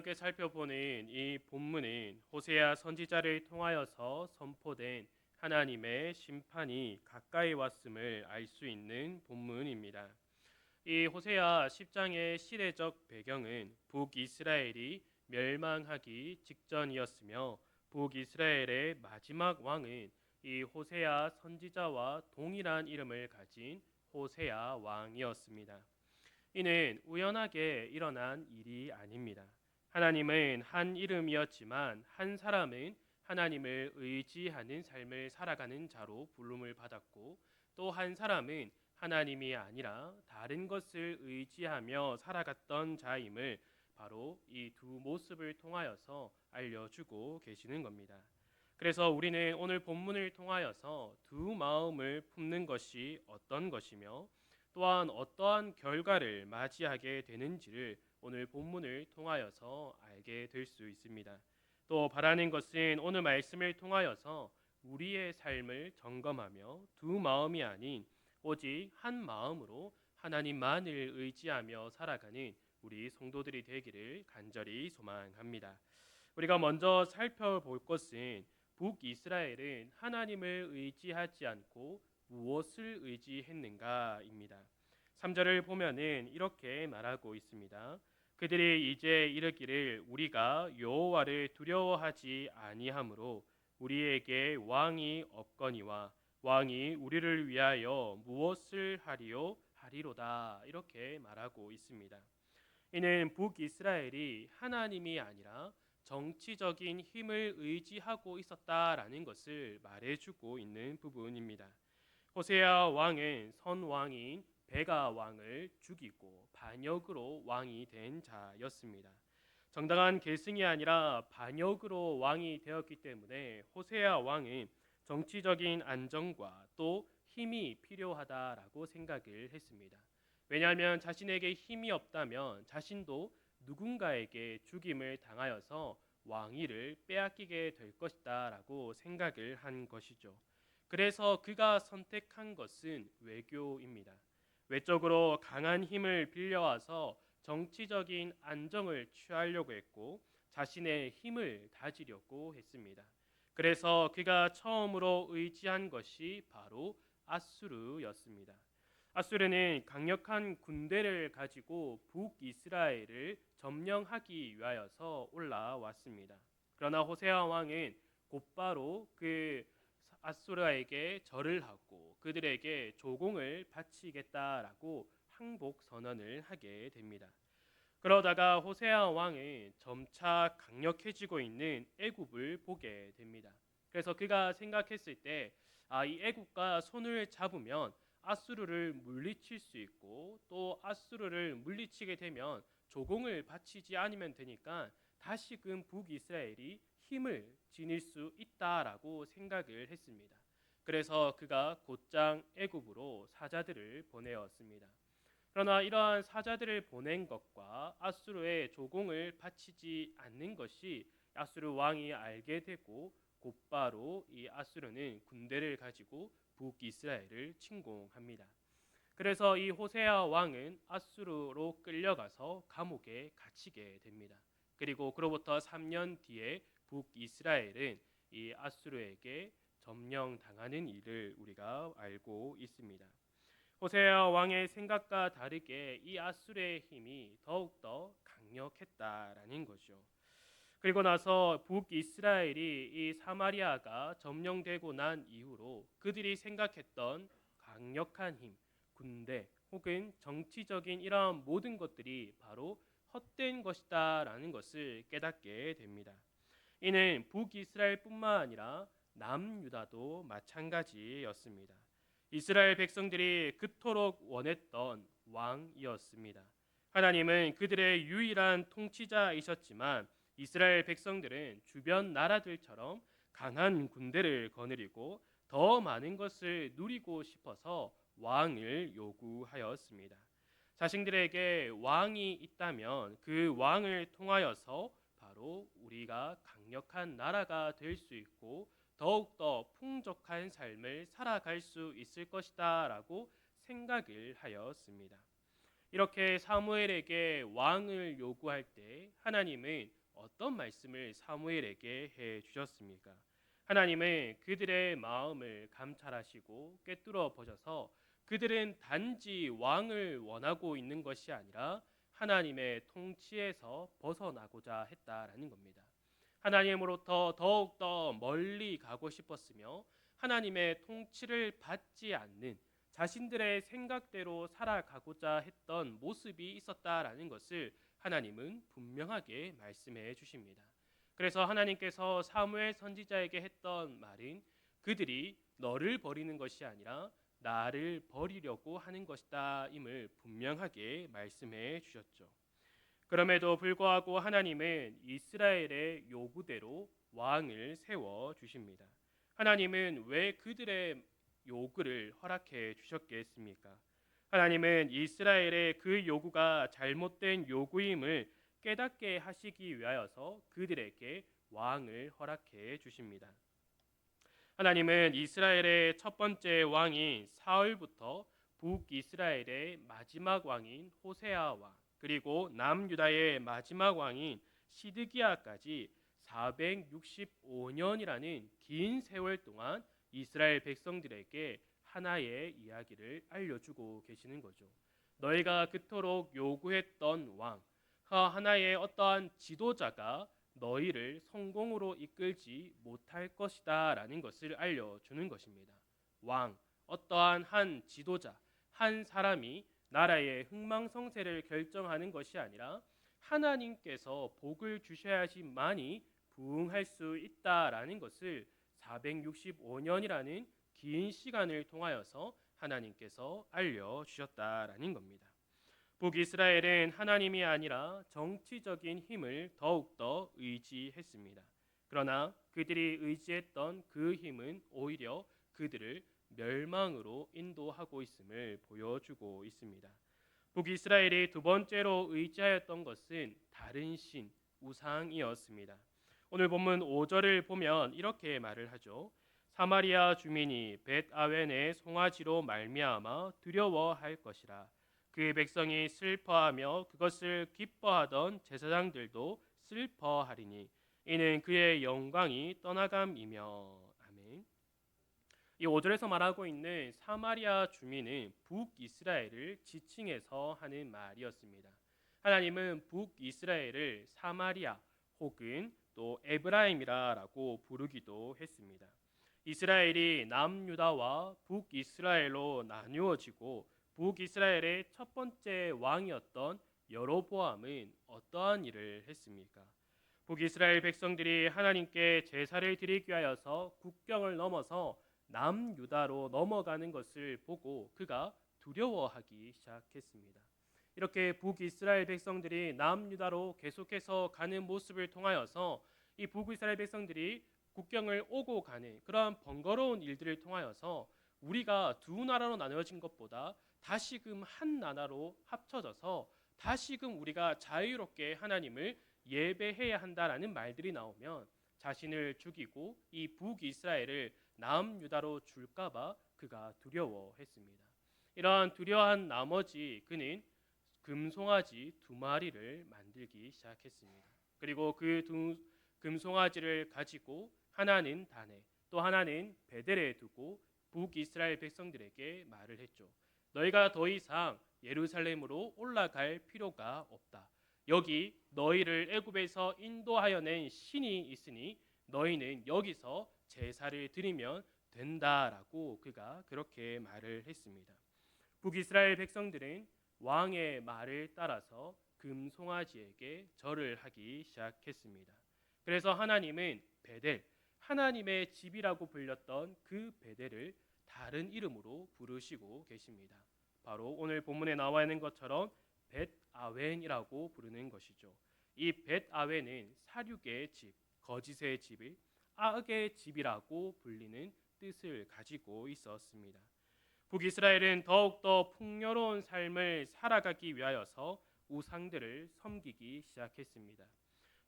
함께 살펴보는 이 본문은 호세아 선지자를 통하여서 선포된 하나님의 심판이 가까이 왔음을 알 수 있는 본문입니다. 이 호세아 10장의 시대적 배경은 북이스라엘이 멸망하기 직전이었으며 북이스라엘의 마지막 왕은 이 호세아 선지자와 동일한 이름을 가진 호세아 왕이었습니다. 이는 우연하게 일어난 일이 아닙니다. 하나님은 한 이름이었지만 한 사람은 하나님을 의지하는 삶을 살아가는 자로 부름을 받았고 또 한 사람은 하나님이 아니라 다른 것을 의지하며 살아갔던 자임을 바로 이 두 모습을 통하여서 알려주고 계시는 겁니다. 그래서 우리는 오늘 본문을 통하여서 두 마음을 품는 것이 어떤 것이며 또한 어떠한 결과를 맞이하게 되는지를 오늘 본문을 통하여서 알게 될 수 있습니다. 또 바라는 것은 오늘 말씀을 통하여서 우리의 삶을 점검하며 두 마음이 아닌 오직 한 마음으로 하나님만을 의지하며 살아가는 우리 성도들이 되기를 간절히 소망합니다. 우리가 먼저 살펴볼 것은 북이스라엘은 하나님을 의지하지 않고 무엇을 의지했는가입니다. 3절을 보면은 이렇게 말하고 있습니다. 그들이 이제 이르기를 우리가 여호와를 두려워하지 아니하므로 우리에게 왕이 없거니와 왕이 우리를 위하여 무엇을 하리요 하리로다 이렇게 말하고 있습니다. 이는 북이스라엘이 하나님이 아니라 정치적인 힘을 의지하고 있었다라는 것을 말해주고 있는 부분입니다. 호세아 왕은 선왕인 베가 왕을 죽이고 반역으로 왕이 된 자였습니다. 정당한 계승이 아니라 반역으로 왕이 되었기 때문에 호세아 왕은 정치적인 안정과 또 힘이 필요하다라고 생각을 했습니다. 왜냐하면 자신에게 힘이 없다면 자신도 누군가에게 죽임을 당하여서 왕위를 빼앗기게 될 것이다라고 생각을 한 것이죠. 그래서 그가 선택한 것은 외교입니다. 외적으로 강한 힘을 빌려와서 정치적인 안정을 취하려고 했고 자신의 힘을 다지려고 했습니다. 그래서 그가 처음으로 의지한 것이 바로 아수르였습니다. 아수르는 강력한 군대를 가지고 북이스라엘을 점령하기 위하여서 올라왔습니다. 그러나 호세아 왕은 곧바로 그 아수르에게 절을 하고 그들에게 조공을 바치겠다라고 항복 선언을 하게 됩니다. 그러다가 호세아 왕은 점차 강력해지고 있는 애굽을 보게 됩니다. 그래서 그가 생각했을 때 이 애굽과 손을 잡으면 아수르를 물리칠 수 있고 또 아수르를 물리치게 되면 조공을 바치지 않으면 되니까 다시금 북이스라엘이 힘을 지닐 수 있다라고 생각을 했습니다. 그래서 그가 곧장 애굽으로 사자들을 보내었습니다. 그러나 이러한 사자들을 보낸 것과 아수르의 조공을 바치지 않는 것이 아수르 왕이 알게 되고 곧바로 이 아수르는 군대를 가지고 북이스라엘을 침공합니다. 그래서 이 호세아 왕은 아수르로 끌려가서 감옥에 갇히게 됩니다. 그리고 그로부터 3년 뒤에 북이스라엘은 이 아수르에게 점령당하는 일을 우리가 알고 있습니다. 호세아 왕의 생각과 다르게 이 아수르의 힘이 더욱더 강력했다라는 거죠. 그리고 나서 북이스라엘이 이 사마리아가 점령되고 난 이후로 그들이 생각했던 강력한 힘, 군대 혹은 정치적인 이러한 모든 것들이 바로 헛된 것이다라는 것을 깨닫게 됩니다. 이는 북이스라엘뿐만 아니라 남유다도 마찬가지였습니다. 이스라엘 백성들이 그토록 원했던 왕이었습니다. 하나님은 그들의 유일한 통치자이셨지만 이스라엘 백성들은 주변 나라들처럼 강한 군대를 거느리고 더 많은 것을 누리고 싶어서 왕을 요구하였습니다. 자신들에게 왕이 있다면 그 왕을 통하여서 바로 우리가 강력한 나라가 될 수 있고 더욱더 풍족한 삶을 살아갈 수 있을 것이다 라고 생각을 하였습니다. 이렇게 사무엘에게 왕을 요구할 때 하나님은 어떤 말씀을 사무엘에게 해 주셨습니까? 하나님은 그들의 마음을 감찰하시고 꿰뚫어 보셔서 그들은 단지 왕을 원하고 있는 것이 아니라 하나님의 통치에서 벗어나고자 했다라는 겁니다. 하나님으로부터 더욱더 멀리 가고 싶었으며 하나님의 통치를 받지 않는 자신들의 생각대로 살아가고자 했던 모습이 있었다라는 것을 하나님은 분명하게 말씀해 주십니다. 그래서 하나님께서 사무엘 선지자에게 했던 말은 그들이 너를 버리는 것이 아니라 나를 버리려고 하는 것이다 임을 분명하게 말씀해 주셨죠. 그럼에도 불구하고 하나님은 이스라엘의 요구대로 왕을 세워 주십니다. 하나님은 왜 그들의 요구를 허락해 주셨겠습니까? 하나님은 이스라엘의 그 요구가 잘못된 요구임을 깨닫게 하시기 위하여서 그들에게 왕을 허락해 주십니다. 하나님은 이스라엘의 첫 번째 왕인 사울부터 북이스라엘의 마지막 왕인 호세아 왕, 그리고 남유다의 마지막 왕인 시드기야까지 465년이라는 긴 세월 동안 이스라엘 백성들에게 하나의 이야기를 알려주고 계시는 거죠. 너희가 그토록 요구했던 왕, 하나의 어떠한 지도자가 너희를 성공으로 이끌지 못할 것이다 라는 것을 알려주는 것입니다. 왕, 어떠한 한 지도자, 한 사람이 나라의 흥망성쇠를 결정하는 것이 아니라 하나님께서 복을 주셔야지만이 부응할 수 있다라는 것을 465년이라는 긴 시간을 통하여서 하나님께서 알려주셨다라는 겁니다. 북이스라엘은 하나님이 아니라 정치적인 힘을 더욱더 의지했습니다. 그러나 그들이 의지했던 그 힘은 오히려 그들을 멸망으로 인도하고 있음을 보여주고 있습니다. 북이스라엘이 두 번째로 의지하였던 것은 다른 신, 우상이었습니다. 오늘 본문 5절을 보면 이렇게 말을 하죠. 사마리아 주민이 벳아웬의 송아지로 말미암아 두려워할 것이라. 그 백성이 슬퍼하며 그것을 기뻐하던 제사장들도 슬퍼하리니 이는 그의 영광이 떠나감이며. 아멘. 이 5절에서 말하고 있는 사마리아 주민은 북이스라엘을 지칭해서 하는 말이었습니다. 하나님은 북이스라엘을 사마리아 혹은 또 에브라임이라고 부르기도 했습니다. 이스라엘이 남유다와 북이스라엘로 나누어지고 북이스라엘의 첫 번째 왕이었던 여로보암은 어떠한 일을 했습니까? 북이스라엘 백성들이 하나님께 제사를 드리기 위하여서 국경을 넘어서 남유다로 넘어가는 것을 보고 그가 두려워하기 시작했습니다. 이렇게 북이스라엘 백성들이 남유다로 계속해서 가는 모습을 통하여서 이 북이스라엘 백성들이 국경을 오고 가는 그러한 번거로운 일들을 통하여서 우리가 두 나라로 나누어진 것보다 다시금 한 나라로 합쳐져서 다시금 우리가 자유롭게 하나님을 예배해야 한다라는 말들이 나오면 자신을 죽이고 이 북이스라엘을 남유다로 줄까봐 그가 두려워했습니다. 이러한 두려워한 나머지 그는 금송아지 두 마리를 만들기 시작했습니다. 그리고 그 두 금송아지를 가지고 하나는 단에 또 하나는 베델에 두고 북이스라엘 백성들에게 말을 했죠. 너희가 더 이상 예루살렘으로 올라갈 필요가 없다. 여기 너희를 애굽에서 인도하여 낸 신이 있으니 너희는 여기서 제사를 드리면 된다라고 그가 그렇게 말을 했습니다. 북이스라엘 백성들은 왕의 말을 따라서 금송아지에게 절을 하기 시작했습니다. 그래서 하나님은 베델, 하나님의 집이라고 불렸던 그 베델을 다른 이름으로 부르시고 계십니다. 바로 오늘 본문에 나와 있는 것처럼 벳아웬이라고 부르는 것이죠. 이 벳아웬은 사륙의 집, 거짓의 집을 악의 집이라고 불리는 뜻을 가지고 있었습니다. 북이스라엘은 더욱더 풍요로운 삶을 살아가기 위하여서 우상들을 섬기기 시작했습니다.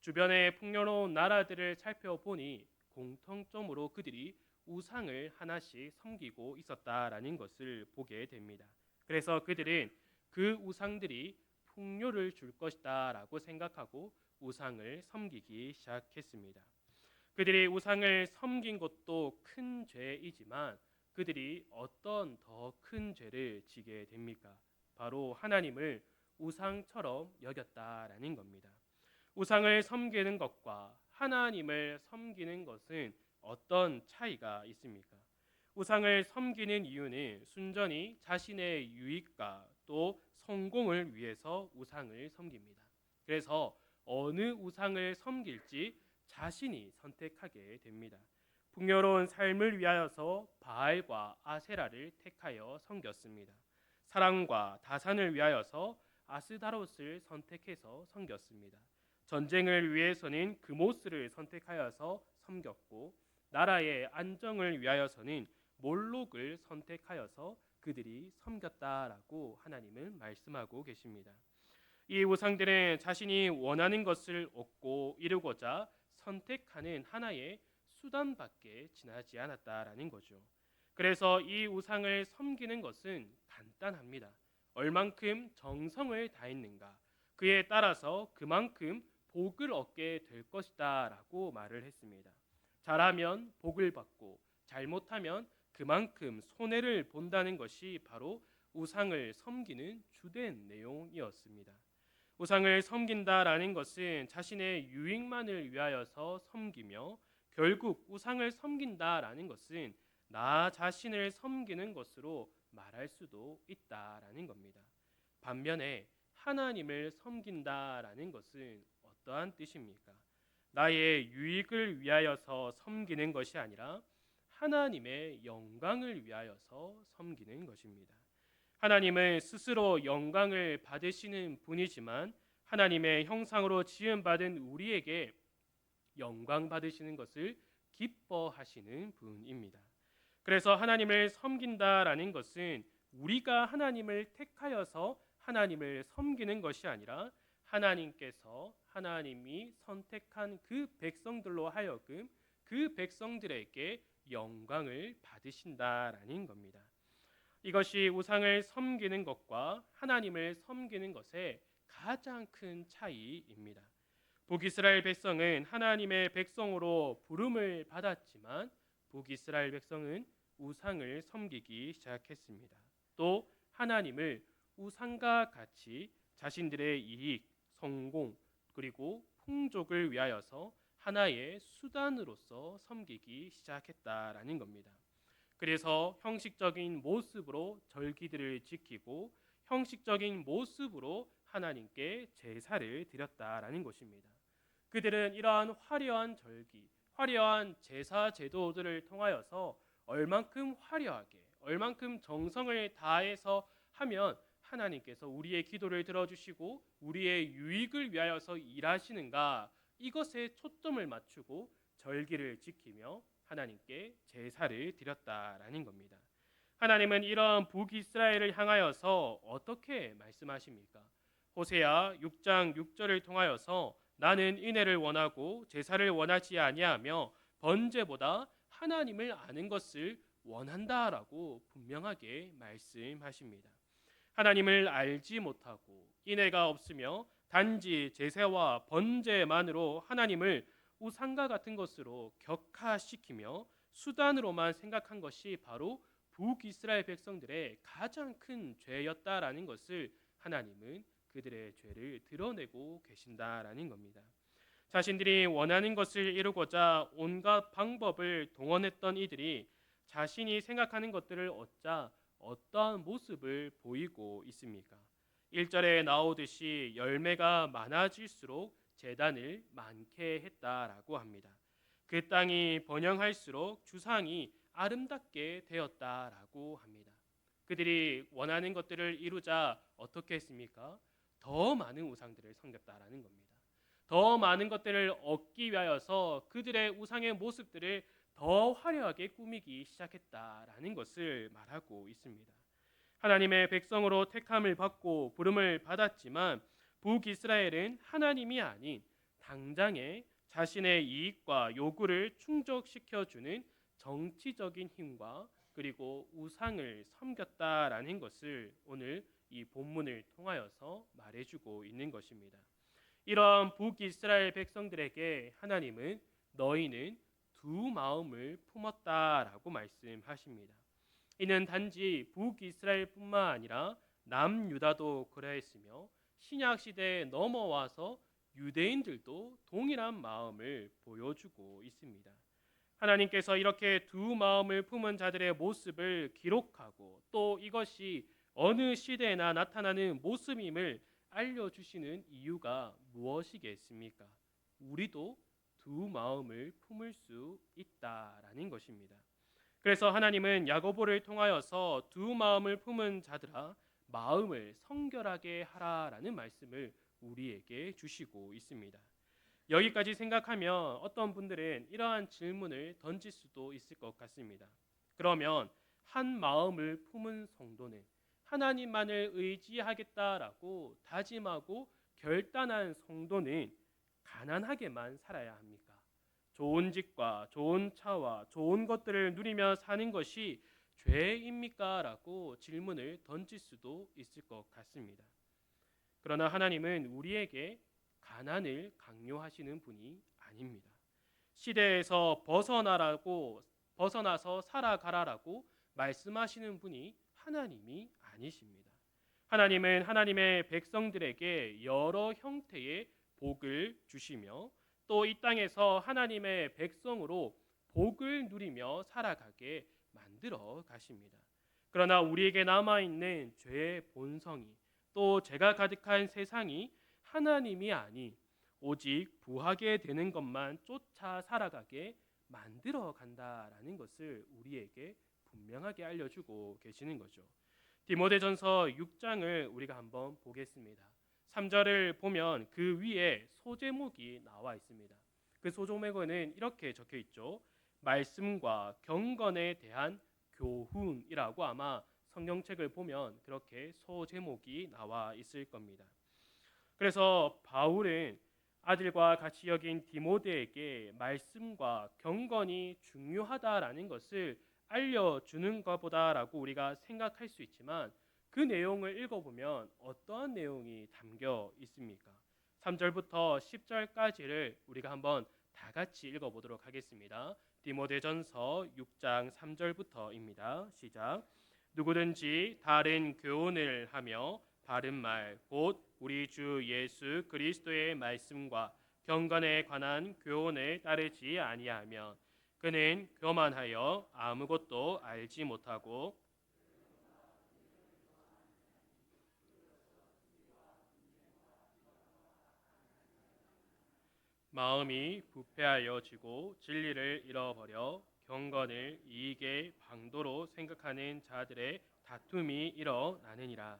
주변의 풍요로운 나라들을 살펴보니 공통점으로 그들이 우상을 하나씩 섬기고 있었다라는 것을 보게 됩니다. 그래서 그들은 그 우상들이 풍요를 줄 것이다라고 생각하고 우상을 섬기기 시작했습니다. 그들이 우상을 섬긴 것도 큰 죄이지만 그들이 어떤 더 큰 죄를 지게 됩니까? 바로 하나님을 우상처럼 여겼다라는 겁니다. 우상을 섬기는 것과 하나님을 섬기는 것은 어떤 차이가 있습니까? 우상을 섬기는 이유는 순전히 자신의 유익과 또 성공을 위해서 우상을 섬깁니다. 그래서 어느 우상을 섬길지 자신이 선택하게 됩니다. 풍요로운 삶을 위하여서 바알과 아세라를 택하여 섬겼습니다. 사랑과 다산을 위하여서 아스다롯을 선택해서 섬겼습니다. 전쟁을 위해서는 그모스를 선택하여서 섬겼고 나라의 안정을 위하여서는 몰록을 선택하여서 그들이 섬겼다라고 하나님은 말씀하고 계십니다. 이 우상들은 자신이 원하는 것을 얻고 이루고자 선택하는 하나의 수단밖에 지나지 않았다라는 거죠. 그래서 이 우상을 섬기는 것은 간단합니다. 얼만큼 정성을 다했는가, 그에 따라서 그만큼 복을 얻게 될 것이다 라고 말을 했습니다. 잘하면 복을 받고 잘못하면 그만큼 손해를 본다는 것이 바로 우상을 섬기는 주된 내용이었습니다. 우상을 섬긴다라는 것은 자신의 유익만을 위하여서 섬기며 결국 우상을 섬긴다라는 것은 나 자신을 섬기는 것으로 말할 수도 있다라는 겁니다. 반면에 하나님을 섬긴다라는 것은 어떠한 뜻입니까? 나의 유익을 위하여서 섬기는 것이 아니라 하나님의 영광을 위하여서 섬기는 것입니다. 하나님은 스스로 영광을 받으시는 분이지만 하나님의 형상으로 지음받은 우리에게 영광 받으시는 것을 기뻐하시는 분입니다. 그래서 하나님을 섬긴다라는 것은 우리가 하나님을 택하여서 하나님을 섬기는 것이 아니라 하나님이 선택한 그 백성들로 하여금 그 백성들에게 영광을 받으신다라는 겁니다. 이것이 우상을 섬기는 것과 하나님을 섬기는 것의 가장 큰 차이입니다. 북이스라엘 백성은 하나님의 백성으로 부름을 받았지만 북이스라엘 백성은 우상을 섬기기 시작했습니다. 또 하나님을 우상과 같이 자신들의 이익, 성공, 그리고 풍족을 위하여서 하나의 수단으로서 섬기기 시작했다라는 겁니다. 그래서 형식적인 모습으로 절기들을 지키고 형식적인 모습으로 하나님께 제사를 드렸다라는 것입니다. 그들은 이러한 화려한 절기, 화려한 제사 제도들을 통하여서 얼만큼 화려하게, 얼만큼 정성을 다해서 하면 하나님께서 우리의 기도를 들어주시고 우리의 유익을 위하여서 일하시는가, 이것에 초점을 맞추고 절기를 지키며 하나님께 제사를 드렸다라는 겁니다. 하나님은 이런 북이스라엘을 향하여서 어떻게 말씀하십니까? 호세아 6장 6절을 통하여서 나는 인애를 원하고 제사를 원하지 아니하며 번제보다 하나님을 아는 것을 원한다라고 분명하게 말씀하십니다. 하나님을 알지 못하고 인애가 없으며 단지 제사와 번제만으로 하나님을 우상과 같은 것으로 격화시키며 수단으로만 생각한 것이 바로 북이스라엘 백성들의 가장 큰 죄였다라는 것을 하나님은 그들의 죄를 드러내고 계신다라는 겁니다. 자신들이 원하는 것을 이루고자 온갖 방법을 동원했던 이들이 자신이 생각하는 것들을 얻자 어떠한 모습을 보이고 있습니까? 1절에 나오듯이 열매가 많아질수록 재단을 많게 했다라고 합니다. 그 땅이 번영할수록 주상이 아름답게 되었다라고 합니다. 그들이 원하는 것들을 이루자 어떻게 했습니까? 더 많은 우상들을 섬겼다라는 겁니다. 더 많은 것들을 얻기 위하여서 그들의 우상의 모습들을 더 화려하게 꾸미기 시작했다라는 것을 말하고 있습니다. 하나님의 백성으로 택함을 받고 부름을 받았지만 북이스라엘은 하나님이 아닌 당장의 자신의 이익과 요구를 충족시켜주는 정치적인 힘과 그리고 우상을 섬겼다라는 것을 오늘 이 본문을 통하여서 말해주고 있는 것입니다. 이러한 북이스라엘 백성들에게 하나님은 너희는 두 마음을 품었다라고 말씀하십니다. 이는 단지 북이스라엘뿐만 아니라 남유다도 그러했으며 신약 시대에 넘어와서 유대인들도 동일한 마음을 보여주고 있습니다. 하나님께서 이렇게 두 마음을 품은 자들의 모습을 기록하고 또 이것이 어느 시대에나 나타나는 모습임을 알려주시는 이유가 무엇이겠습니까? 우리도 두 마음을 품을 수 있다라는 것입니다. 그래서 하나님은 야고보를 통하여서 두 마음을 품은 자들아 마음을 성결하게 하라라는 말씀을 우리에게 주시고 있습니다. 여기까지 생각하면 어떤 분들은 이러한 질문을 던질 수도 있을 것 같습니다. 그러면 한 마음을 품은 성도는 하나님만을 의지하겠다라고 다짐하고 결단한 성도는 가난하게만 살아야 합니까? 좋은 집과 좋은 차와 좋은 것들을 누리며 사는 것이 죄입니까? 라고 질문을 던질 수도 있을 것 같습니다. 그러나 하나님은 우리에게 가난을 강요하시는 분이 아닙니다. 시대에서 벗어나서 살아가라라고 말씀하시는 분이 하나님이 아니십니다. 하나님은 하나님의 백성들에게 여러 형태의 복을 주시며 또 이 땅에서 하나님의 백성으로 복을 누리며 살아가게 만들어 가십니다. 그러나 우리에게 남아있는 죄의 본성이 또 죄가 가득한 세상이 하나님이 아닌 오직 부하게 되는 것만 쫓아 살아가게 만들어 간다라는 것을 우리에게 분명하게 알려주고 계시는 거죠. 디모데전서 6장을 우리가 한번 보겠습니다. 3절을 보면 그 위에 소제목이 나와 있습니다. 그 소제목에는 이렇게 적혀 있죠. 말씀과 경건에 대한 교훈이라고 아마 성경책을 보면 그렇게 소제목이 나와 있을 겁니다. 그래서 바울은 아들과 같이 여긴 디모데에게 말씀과 경건이 중요하다라는 것을 알려주는 것보다라고 우리가 생각할 수 있지만 그 내용을 읽어보면 어떠한 내용이 담겨 있습니까? 3절부터 10절까지를 우리가 한번 다 같이 읽어보도록 하겠습니다. 디모데전서 6장 3절부터입니다. 시작. 누구든지 다른 교훈을 하며 바른 말 곧 우리 주 예수 그리스도의 말씀과 경건에 관한 교훈을 따르지 아니하면 그는 교만하여 아무것도 알지 못하고 마음이 부패하여지고 진리를 잃어버려 경건을 이익의 방도로 생각하는 자들의 다툼이 일어나느니라.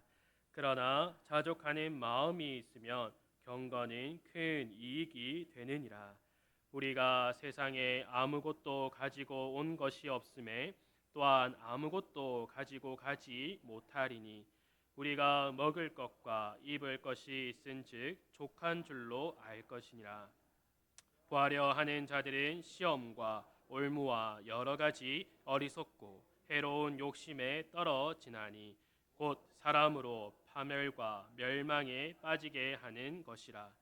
그러나 자족하는 마음이 있으면 경건은 큰 이익이 되느니라. 우리가 세상에 아무것도 가지고 온 것이 없음에 또한 아무것도 가지고 가지 못하리니 우리가 먹을 것과 입을 것이 있은즉 족한 줄로 알 것이니라. 구하려 하는 자들은 시험과 올무와 여러 가지 어리석고 해로운 욕심에 떨어지나니 곧 사람으로 파멸과 멸망에 빠지게 하는 것이라.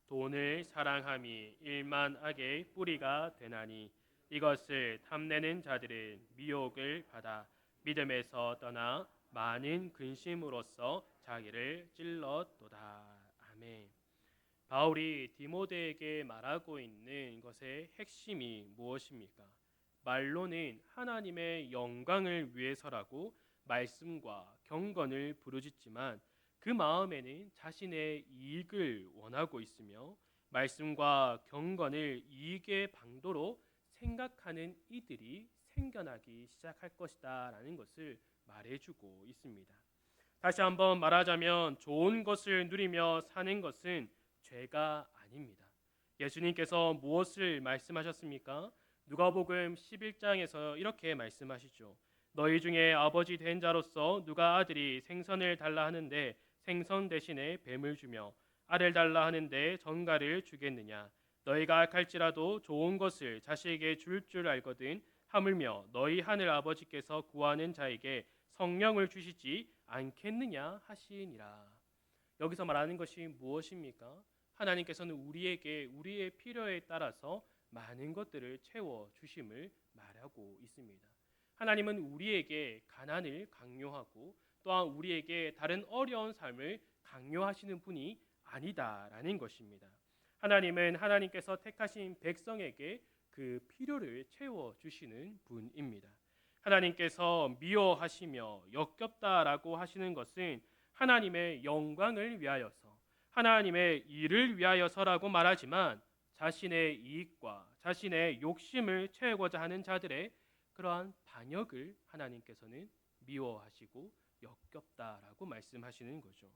돈을 사랑함이 일만 악의 뿌리가 되나니 이것을 탐내는 자들은 미혹을 받아 믿음에서 떠나 많은 근심으로써 자기를 찔렀도다. 아멘. 바울이 디모데에게 말하고 있는 것의 핵심이 무엇입니까? 말로는 하나님의 영광을 위해서라고 말씀과 경건을 부르짖지만 그 마음에는 자신의 이익을 원하고 있으며 말씀과 경건을 이익의 방도로 생각하는 이들이 생겨나기 시작할 것이다 라는 것을 말해주고 있습니다. 다시 한번 말하자면 좋은 것을 누리며 사는 것은 죄가 아닙니다. 예수님께서 무엇을 말씀하셨습니까? 누가복음 11장에서 이렇게 말씀하시죠. 너희 중에 아버지 된 자로서 누가 아들이 생선을 달라 하는데 생선 대신에 뱀을 주며 알을 달라 하는데 전갈을 주겠느냐? 너희가 악할지라도 좋은 것을 자식에게 줄 알거든 하물며 너희 하늘 아버지께서 구하는 자에게 성령을 주시지 않겠느냐 하시니라. 여기서 말하는 것이 무엇입니까? 하나님께서는 우리에게 우리의 필요에 따라서 많은 것들을 채워 주심을 말하고 있습니다. 하나님은 우리에게 가난을 강요하고 또한 우리에게 다른 어려운 삶을 강요하시는 분이 아니다라는 것입니다. 하나님은 하나님께서 택하신 백성에게 그 필요를 채워 주시는 분입니다. 하나님께서 미워하시며 역겹다라고 하시는 것은 하나님의 영광을 위하여서 하나님의 일을 위하여서라고 말하지만 자신의 이익과 자신의 욕심을 채우고자 하는 자들의 그러한 반역을 하나님께서는 미워하시고 역겹다라고 말씀하시는 거죠.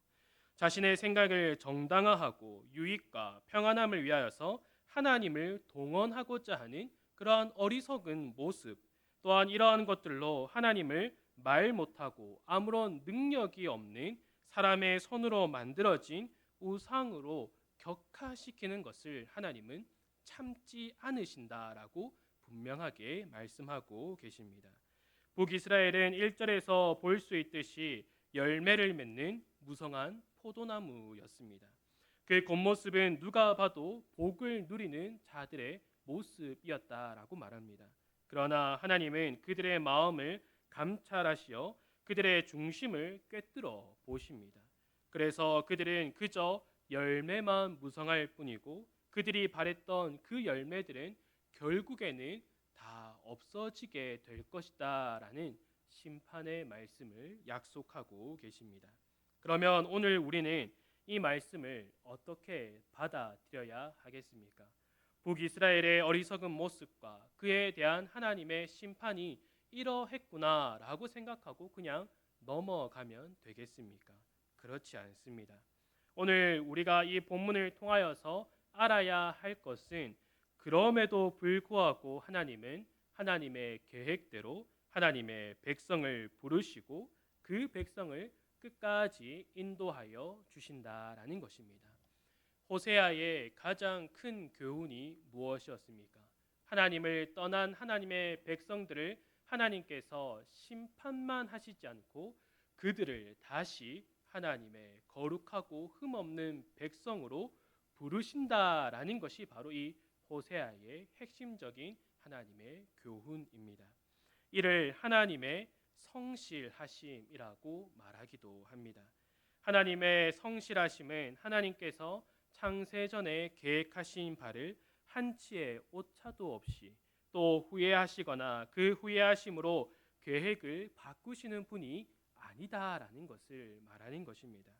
자신의 생각을 정당화하고 유익과 평안함을 위하여서 하나님을 동원하고자 하는 그러한 어리석은 모습, 또한 이러한 것들로 하나님을 말 못하고 아무런 능력이 없는 사람의 손으로 만들어진 우상으로 격화시키는 것을 하나님은 참지 않으신다라고 분명하게 말씀하고 계십니다. 북이스라엘은 1절에서 볼 수 있듯이 열매를 맺는 무성한 포도나무였습니다. 그 겉모습은 누가 봐도 복을 누리는 자들의 모습이었다라고 말합니다. 그러나 하나님은 그들의 마음을 감찰하시어 그들의 중심을 꿰뚫어 보십니다. 그래서 그들은 그저 열매만 무성할 뿐이고 그들이 바랬던 그 열매들은 결국에는 다 없어지게 될 것이다 라는 심판의 말씀을 약속하고 계십니다. 그러면 오늘 우리는 이 말씀을 어떻게 받아들여야 하겠습니까? 북이스라엘의 어리석은 모습과 그에 대한 하나님의 심판이 이러했구나라고 생각하고 그냥 넘어가면 되겠습니까? 그렇지 않습니다. 오늘 우리가 이 본문을 통하여서 알아야 할 것은 그럼에도 불구하고 하나님은 하나님의 계획대로 하나님의 백성을 부르시고 그 백성을 끝까지 인도하여 주신다라는 것입니다. 호세아의 가장 큰 교훈이 무엇이었습니까? 하나님을 떠난 하나님의 백성들을 하나님께서 심판만 하시지 않고 그들을 다시 하나님의 거룩하고 흠없는 백성으로 부르신다라는 것이 바로 이 호세아의 핵심적인 하나님의 교훈입니다. 이를 하나님의 성실하심이라고 말하기도 합니다. 하나님의 성실하심은 하나님께서 창세전에 계획하신 바를 한치의 오차도 없이 또 후회하시거나 그 후회하심으로 계획을 바꾸시는 분이 아니다라는 것을 말하는 것입니다.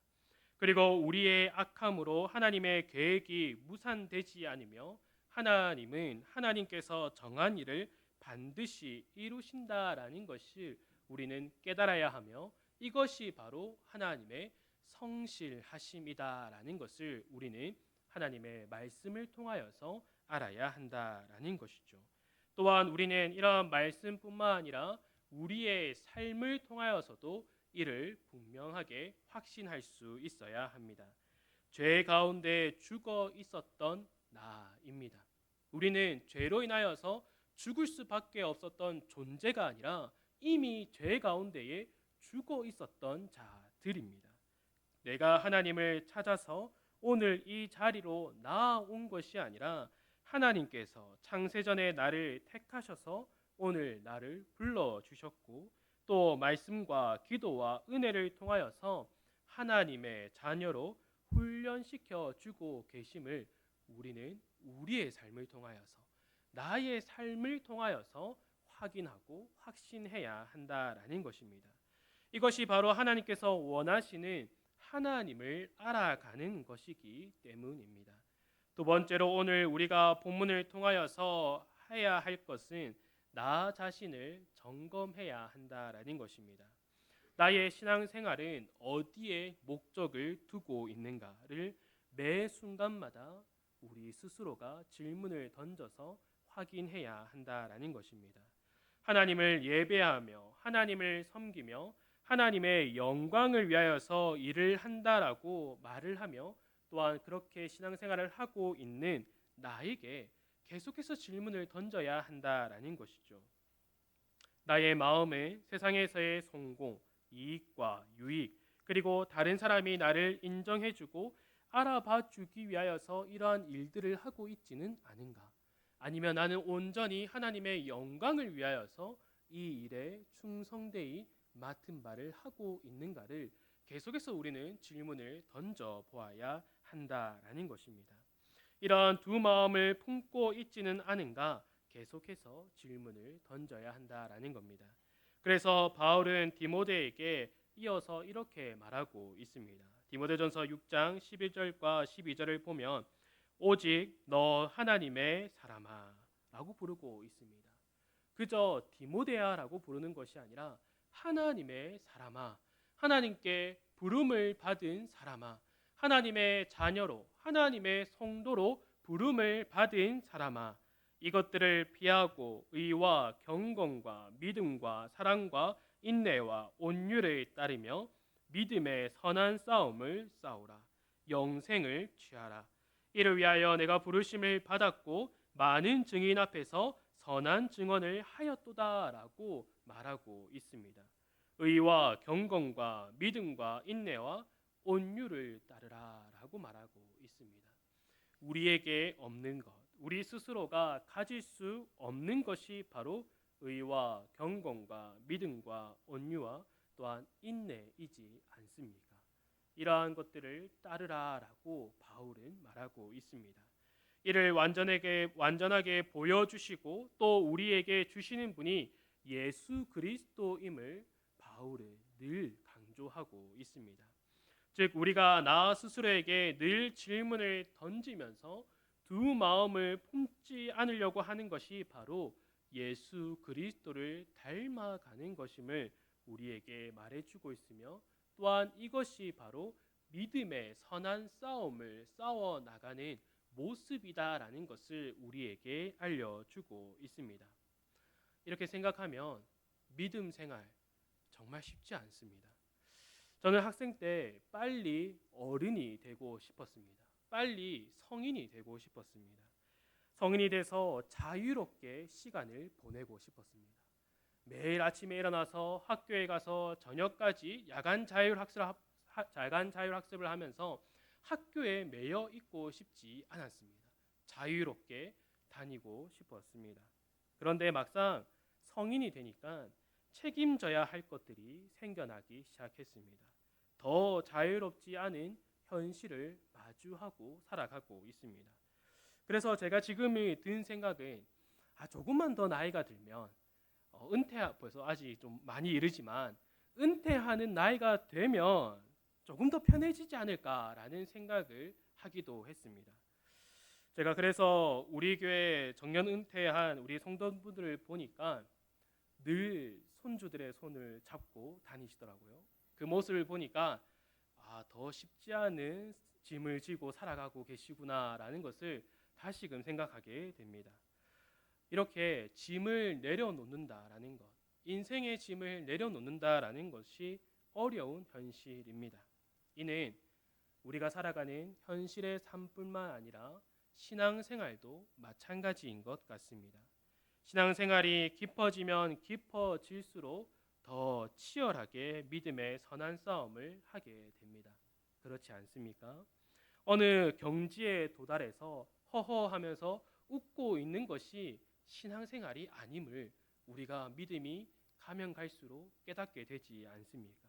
그리고 우리의 악함으로 하나님의 계획이 무산되지 않으며 하나님은 하나님께서 정한 일을 반드시 이루신다라는 것을 우리는 깨달아야 하며 이것이 바로 하나님의 성실하심이다라는 것을 우리는 하나님의 말씀을 통하여서 알아야 한다라는 것이죠. 또한 우리는 이러한 말씀뿐만 아니라 우리의 삶을 통하여서도 이를 분명하게 확신할 수 있어야 합니다. 죄 가운데 죽어 있었던 나입니다. 우리는 죄로 인하여서 죽을 수밖에 없었던 존재가 아니라 이미 죄 가운데에 죽어 있었던 자들입니다. 내가 하나님을 찾아서 오늘 이 자리로 나아온 것이 아니라 하나님께서 창세전에 나를 택하셔서 오늘 나를 불러주셨고 또 말씀과 기도와 은혜를 통하여서 하나님의 자녀로 훈련시켜 주고 계심을 우리는 우리의 삶을 통하여서 나의 삶을 통하여서 확인하고 확신해야 한다라는 것입니다. 이것이 바로 하나님께서 원하시는 하나님을 알아가는 것이기 때문입니다. 두 번째로 오늘 우리가 본문을 통하여서 해야 할 것은 나 자신을 점검해야 한다라는 것입니다. 나의 신앙생활은 어디에 목적을 두고 있는가를 매 순간마다 우리 스스로가 질문을 던져서 확인해야 한다라는 것입니다. 하나님을 예배하며 하나님을 섬기며 하나님의 영광을 위하여서 일을 한다라고 말을 하며 또한 그렇게 신앙생활을 하고 있는 나에게 계속해서 질문을 던져야 한다라는 것이죠. 나의 마음은 세상에서의 성공, 이익과 유익, 그리고 다른 사람이 나를 인정해주고 알아봐 주기 위하여서 이러한 일들을 하고 있지는 않은가? 아니면 나는 온전히 하나님의 영광을 위하여서 이 일에 충성되이 맡은 바를 하고 있는가를 계속해서 우리는 질문을 던져 보아야 한다라는 것입니다. 이러한 두 마음을 품고 있지는 않은가 계속해서 질문을 던져야 한다라는 겁니다. 그래서 바울은 디모데에게 이어서 이렇게 말하고 있습니다. 디모데전서 6장 11절과 12절을 보면 오직 너 하나님의 사람아 라고 부르고 있습니다. 그저 디모데야라고 부르는 것이 아니라 하나님의 사람아, 하나님께 부름을 받은 사람아, 하나님의 자녀로, 하나님의 성도로 부름을 받은 사람아, 이것들을 피하고 의와 경건과 믿음과 사랑과 인내와 온유를 따르며 믿음의 선한 싸움을 싸우라. 영생을 취하라. 이를 위하여 내가 부르심을 받았고 많은 증인 앞에서 선한 증언을 하였도다라고 말하고 있습니다. 의와 경건과 믿음과 인내와 온유를 따르라라고 말하고 있습니다. 우리에게 없는 것, 우리 스스로가 가질 수 없는 것이 바로 의와 경건과 믿음과 온유와 또한 인내이지 않습니까? 이러한 것들을 따르라라고 바울은 말하고 있습니다. 이를 완전하게 보여주시고 또 우리에게 주시는 분이 예수 그리스도임을 바울은 늘 강조하고 있습니다. 즉 우리가 나 스스로에게 늘 질문을 던지면서 두 마음을 품지 않으려고 하는 것이 바로 예수 그리스도를 닮아가는 것임을 우리에게 말해주고 있으며 또한 이것이 바로 믿음의 선한 싸움을 싸워 나가는 모습이다라는 것을 우리에게 알려주고 있습니다. 이렇게 생각하면 믿음 생활 정말 쉽지 않습니다. 저는 학생 때 빨리 어른이 되고 싶었습니다. 빨리 성인이 되고 싶었습니다. 성인이 돼서 자유롭게 시간을 보내고 싶었습니다. 매일 아침에 일어나서 학교에 가서 저녁까지 야간 자율학습을 하면서 학교에 매여 있고 싶지 않았습니다. 자유롭게 다니고 싶었습니다. 그런데 막상 성인이 되니까 책임져야 할 것들이 생겨나기 시작했습니다. 더 자유롭지 않은 현실을 마주하고 살아가고 있습니다. 그래서 제가 지금이 든 생각은 조금만 더 나이가 들면 벌써 아직 좀 많이 이르지만 은퇴하는 나이가 되면 조금 더 편해지지 않을까라는 생각을 하기도 했습니다. 제가 그래서 우리 교회 정년 은퇴한 우리 성도분들을 보니까 늘 손주들의 손을 잡고 다니시더라고요. 그 모습을 보니까 더 쉽지 않은 짐을 지고 살아가고 계시구나라는 것을 다시금 생각하게 됩니다. 이렇게 짐을 내려놓는다라는 것, 인생의 짐을 내려놓는다라는 것이 어려운 현실입니다. 이는 우리가 살아가는 현실의 삶뿐만 아니라 신앙생활도 마찬가지인 것 같습니다. 신앙생활이 깊어지면 깊어질수록 더 치열하게 믿음의 선한 싸움을 하게 됩니다. 그렇지 않습니까? 어느 경지에 도달해서 허허하면서 웃고 있는 것이 신앙생활이 아님을 우리가 믿음이 가면 갈수록 깨닫게 되지 않습니까?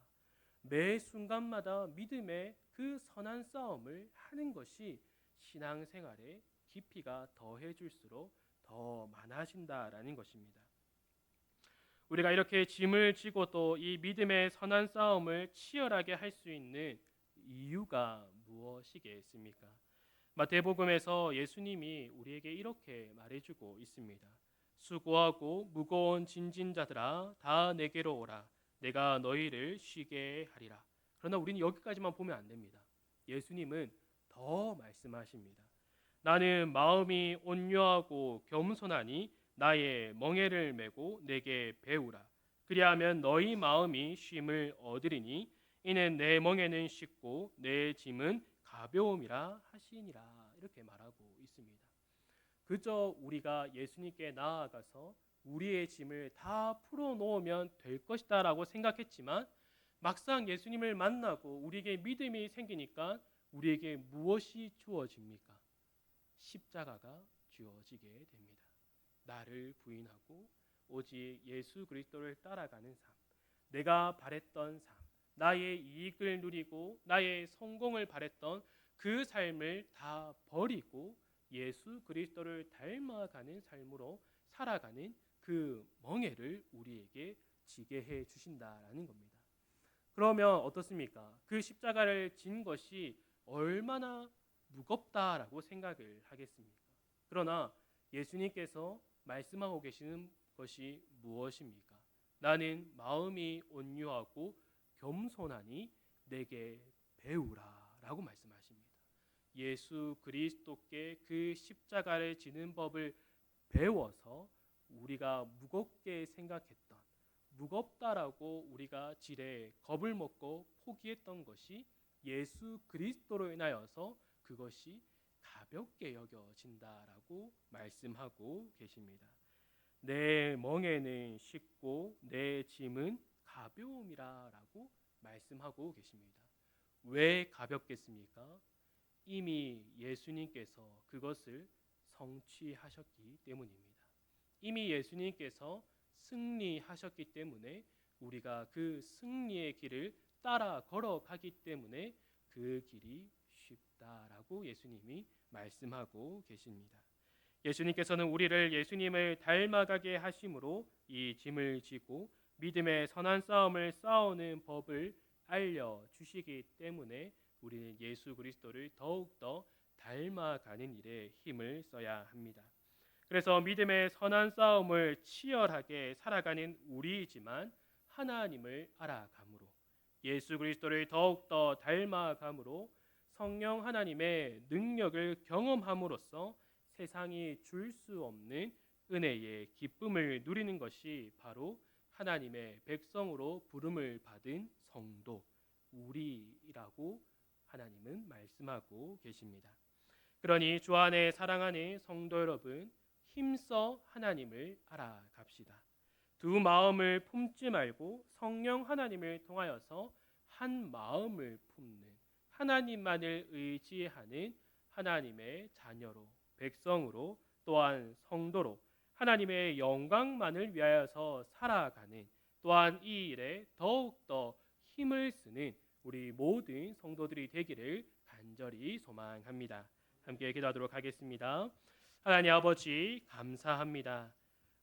매 순간마다 믿음의 그 선한 싸움을 하는 것이 신앙생활의 깊이가 더해질수록 더 많아진다라는 것입니다. 우리가 이렇게 짐을 지고 또 이 믿음의 선한 싸움을 치열하게 할 수 있는 이유가 무엇이겠습니까? 마태복음에서 예수님이 우리에게 이렇게 말해주고 있습니다. 수고하고 무거운 짐진 자들아 다 내게로 오라. 내가 너희를 쉬게 하리라. 그러나 우리는 여기까지만 보면 안 됩니다. 예수님은 더 말씀하십니다. 나는 마음이 온유하고 겸손하니 나의 멍에를 메고 내게 배우라. 그리하면 너희 마음이 쉼을 얻으리니 이는 내 멍에는 쉽고 내 짐은 가벼움이라 하시니라. 이렇게 말하고 있습니다. 그저 우리가 예수님께 나아가서 우리의 짐을 다 풀어놓으면 될 것이다 라고 생각했지만 막상 예수님을 만나고 우리에게 믿음이 생기니까 우리에게 무엇이 주어집니까? 십자가가 주어지게 됩니다. 나를 부인하고 오직 예수 그리스도를 따라가는 삶, 내가 바랬던 삶, 나의 이익을 누리고 나의 성공을 바랬던 그 삶을 다 버리고 예수 그리스도를 닮아가는 삶으로 살아가는 그 멍에를 우리에게 지게 해 주신다라는 겁니다. 그러면 어떻습니까? 그 십자가를 진 것이 얼마나 무겁다라고 생각을 하겠습니까? 그러나 예수님께서 말씀하고 계시는 것이 무엇입니까? 나는 마음이 온유하고 겸손하니 내게 배우라라고 말씀하십니다. 예수 그리스도께 그 십자가를 지는 법을 배워서 우리가 무겁게 생각했던, 무겁다라고 우리가 지레 겁을 먹고 포기했던 것이 예수 그리스도로 인하여서 그것이 가볍게 여겨진다라고 말씀하고 계십니다. 내 멍에는 쉽고 내 짐은 가벼움이라라고 말씀하고 계십니다. 왜 가볍겠습니까? 이미 예수님께서 그것을 성취하셨기 때문입니다. 이미 예수님께서 승리하셨기 때문에 우리가 그 승리의 길을 따라 걸어가기 때문에 그 길이 쉽다라고 예수님이 말씀하고 계십니다. 예수님께서는 우리를 예수님을 닮아가게 하심으로 이 짐을 지고 믿음의 선한 싸움을 싸우는 법을 알려주시기 때문에 우리는 예수 그리스도를 더욱더 닮아가는 일에 힘을 써야 합니다. 그래서 믿음의 선한 싸움을 치열하게 살아가는 우리이지만 하나님을 알아감으로 예수 그리스도를 더욱더 닮아감으로 성령 하나님의 능력을 경험함으로써 세상이 줄 수 없는 은혜의 기쁨을 누리는 것이 바로 하나님의 백성으로 부름을 받은 성도, 우리라고 하나님은 말씀하고 계십니다. 그러니 주 안에 사랑하는 성도 여러분, 힘써 하나님을 알아갑시다. 두 마음을 품지 말고 성령 하나님을 통하여서 한 마음을 품는, 하나님만을 의지하는 하나님의 자녀로, 백성으로, 또한 성도로 하나님의 영광만을 위하여서 살아가는, 또한 이 일에 더욱더 힘을 쓰는 우리 모든 성도들이 되기를 간절히 소망합니다. 함께 기도하도록 하겠습니다. 하나님 아버지, 감사합니다.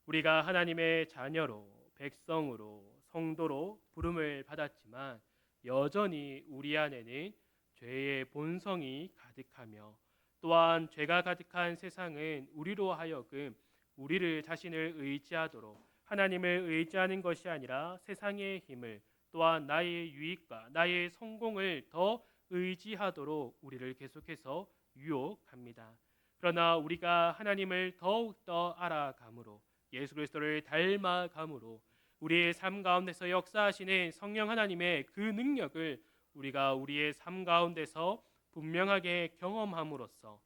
우리가 하나님의 자녀로, 백성으로, 성도로 부름을 받았지만 여전히 우리 안에는 죄의 본성이 가득하며, 또한 죄가 가득한 세상은 우리로 하여금 우리를 자신을 의지하도록, 하나님을 의지하는 것이 아니라 세상의 힘을, 또한 나의 유익과 나의 성공을 더 의지하도록 우리를 계속해서 유혹합니다. 그러나 우리가 하나님을 더욱더 알아감으로, 예수 그리스도를 닮아감으로 우리의 삶 가운데서 역사하시는 성령 하나님의 그 능력을 우리가 우리의 삶 가운데서 분명하게 경험함으로써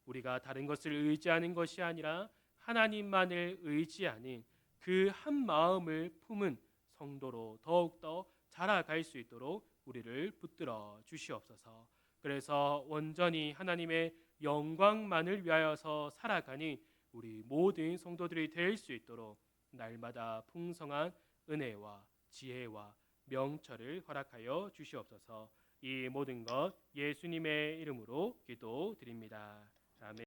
우리가 다른 것을 의지하는 것이 아니라 하나님만을 의지하는 그 한 마음을 품은 성도로 더욱더 자라갈 수 있도록 우리를 붙들어 주시옵소서. 그래서 온전히 하나님의 영광만을 위하여서 살아가는 우리 모든 성도들이 될 수 있도록 날마다 풍성한 은혜와 지혜와 명철을 허락하여 주시옵소서. 이 모든 것 예수님의 이름으로 기도드립니다. 아멘.